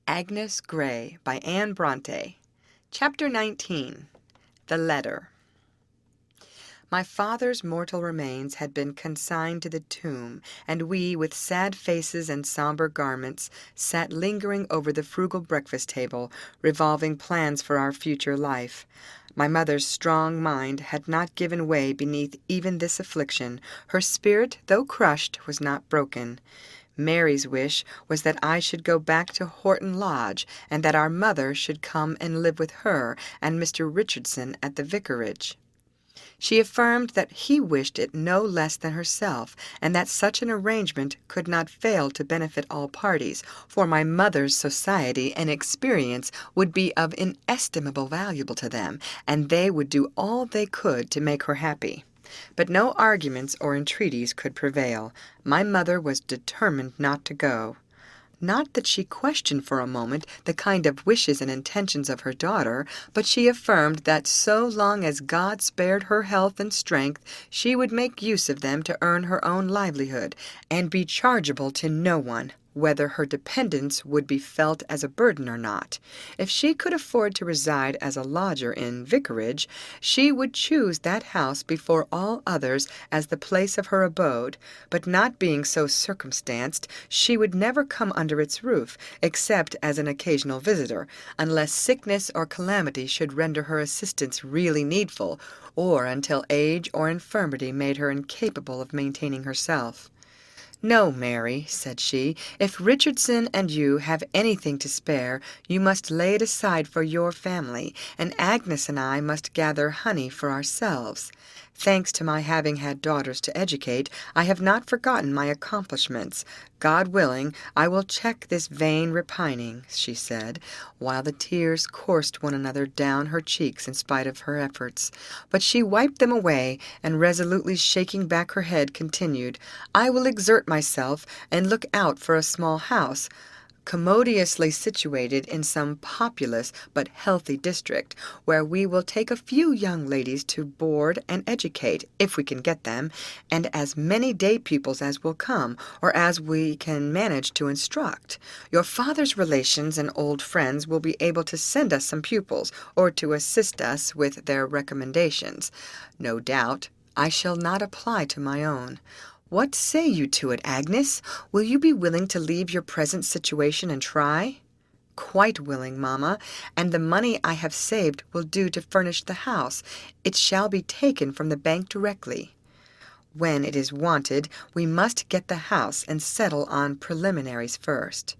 Agnes Grey by Anne Brontë. Chapter 19. The Letter. My father's mortal remains had been consigned to the tomb, and we, with sad faces and somber garments, sat lingering over the frugal breakfast table, revolving plans for our future life. My mother's strong mind had not given way beneath even this affliction. Her spirit, though crushed, was not broken. Mary's wish was that I should go back to Horton Lodge, and that our mother should come and live with her and Mr. Richardson at the vicarage. She affirmed that he wished it no less than herself, and that such an arrangement could not fail to benefit all parties, for my mother's society and experience would be of inestimable value to them, and they would do all they could to make her happy. But no arguments or entreaties could prevail. My mother was determined not to go. Not that she questioned for a moment the kind of wishes and intentions of her daughter, but she affirmed that so long as God spared her health and strength, she would make use of them to earn her own livelihood, and be chargeable to no one, whether her dependence would be felt as a burden or not. If she could afford to reside as a lodger in vicarage, she would choose that house before all others as the place of her abode, but not being so circumstanced, she would never come under its roof, except as an occasional visitor, unless sickness or calamity should render her assistance really needful, or until age or infirmity made her incapable of maintaining herself. "No, Mary," said she, "if Richardson and you have anything to spare, you must lay it aside for your family, and Agnes and I must gather honey for ourselves. Thanks to my having had daughters to educate, I have not forgotten my accomplishments. God willing, I will check this vain repining," she said, while the tears coursed one another down her cheeks in spite of her efforts. But she wiped them away, and resolutely shaking back her head, continued, "I will exert myself, and look out for a small house, commodiously situated in some populous but healthy district, where we will take a few young ladies to board and educate, if we can get them, and as many day pupils as will come, or as we can manage to instruct. Your father's relations and old friends will be able to send us some pupils, or to assist us with their recommendations. No doubt I shall not apply to my own. What say you to it, Agnes? Will you be willing to leave your present situation and try?" "Quite willing, mamma, and the money I have saved will do to furnish the house. It shall be taken from the bank directly. When it is wanted, we must get the house and settle on preliminaries first."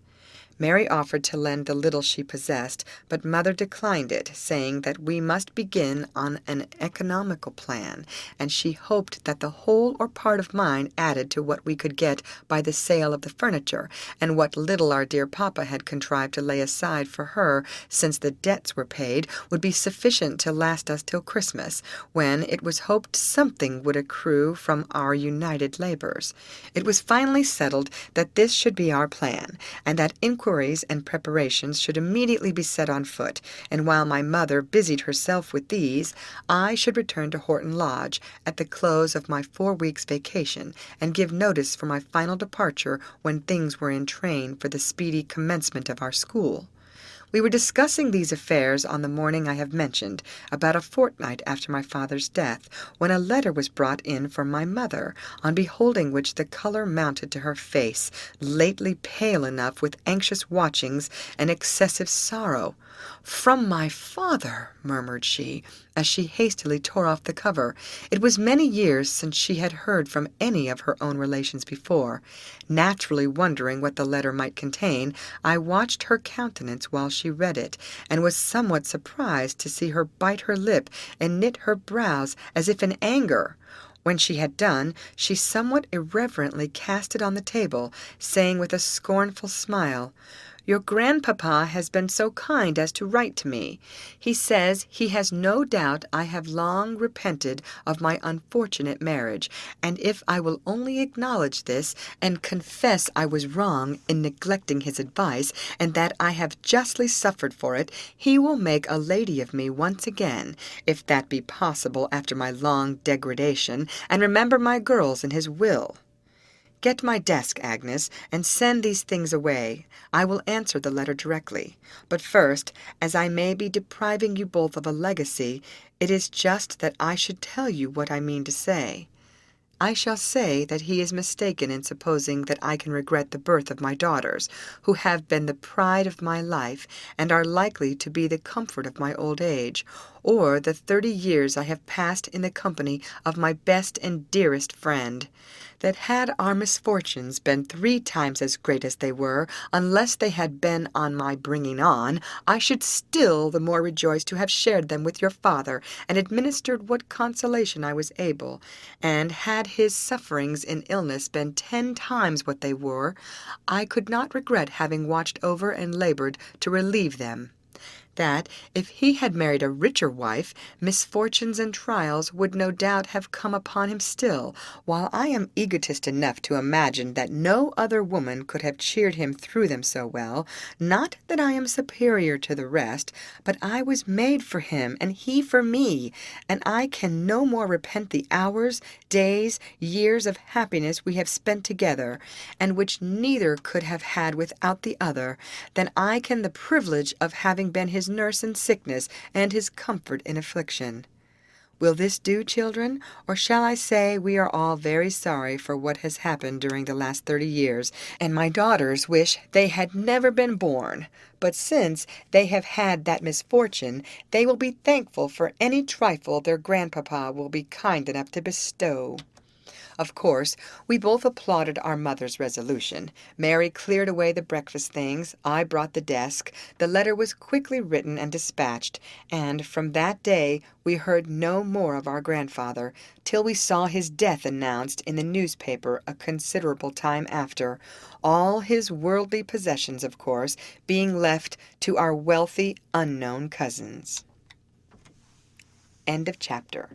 Mary offered to lend the little she possessed, but Mother declined it, saying that we must begin on an economical plan, and she hoped that the whole or part of mine added to what we could get by the sale of the furniture, and what little our dear papa had contrived to lay aside for her since the debts were paid, would be sufficient to last us till Christmas, when it was hoped something would accrue from our united labors. It was finally settled that this should be our plan, and that inquiries and preparations should immediately be set on foot, and while my mother busied herself with these, I should return to Horton Lodge at the close of my 4 weeks' vacation, and give notice for my final departure when things were in train for the speedy commencement of our school. We were discussing these affairs on the morning I have mentioned, about a fortnight after my father's death, when a letter was brought in from my mother, on beholding which the color mounted to her face, lately pale enough with anxious watchings and excessive sorrow. "From my father!" murmured she, as she hastily tore off the cover. It was many years since she had heard from any of her own relations before. Naturally wondering what the letter might contain, I watched her countenance while she read it, and was somewhat surprised to see her bite her lip and knit her brows as if in anger. When she had done, she somewhat irreverently cast it on the table, saying with a scornful smile, "Your grandpapa has been so kind as to write to me. He says he has no doubt I have long repented of my unfortunate marriage, and if I will only acknowledge this, and confess I was wrong in neglecting his advice, and that I have justly suffered for it, he will make a lady of me once again, if that be possible after my long degradation, and remember my girls in his will." Get my desk, Agnes, and send these things away. I will answer the letter directly. But first, as I may be depriving you both of a legacy, it is just that I should tell you what I mean to say. I shall say that he is mistaken in supposing that I can regret the birth of my daughters, who have been the pride of my life, and are likely to be the comfort of my old age, or the 30 years I have passed in the company of my best and dearest friend. That had our misfortunes been 3 times as great as they were, unless they had been on my bringing on, I should still the more rejoice to have shared them with your father, and administered what consolation I was able, and had his sufferings in illness been 10 times what they were, I could not regret having watched over and labored to relieve them. That, if he had married a richer wife, misfortunes and trials would no doubt have come upon him still, while I am egotist enough to imagine that no other woman could have cheered him through them so well. Not that I am superior to the rest, but I was made for him, and he for me, and I can no more repent the hours, days, years of happiness we have spent together, and which neither could have had without the other, than I can the privilege of having been his nurse in sickness and his comfort in affliction. Will this do, children, or shall I say we are all very sorry for what has happened during the last 30 years, and my daughters wish they had never been born, but since they have had that misfortune, they will be thankful for any trifle their grandpapa will be kind enough to bestow. Of course, we both applauded our mother's resolution. Mary cleared away the breakfast things, I brought the desk, the letter was quickly written and dispatched, and from that day we heard no more of our grandfather, till we saw his death announced in the newspaper a considerable time after, all his worldly possessions, of course, being left to our wealthy, unknown cousins. End of chapter.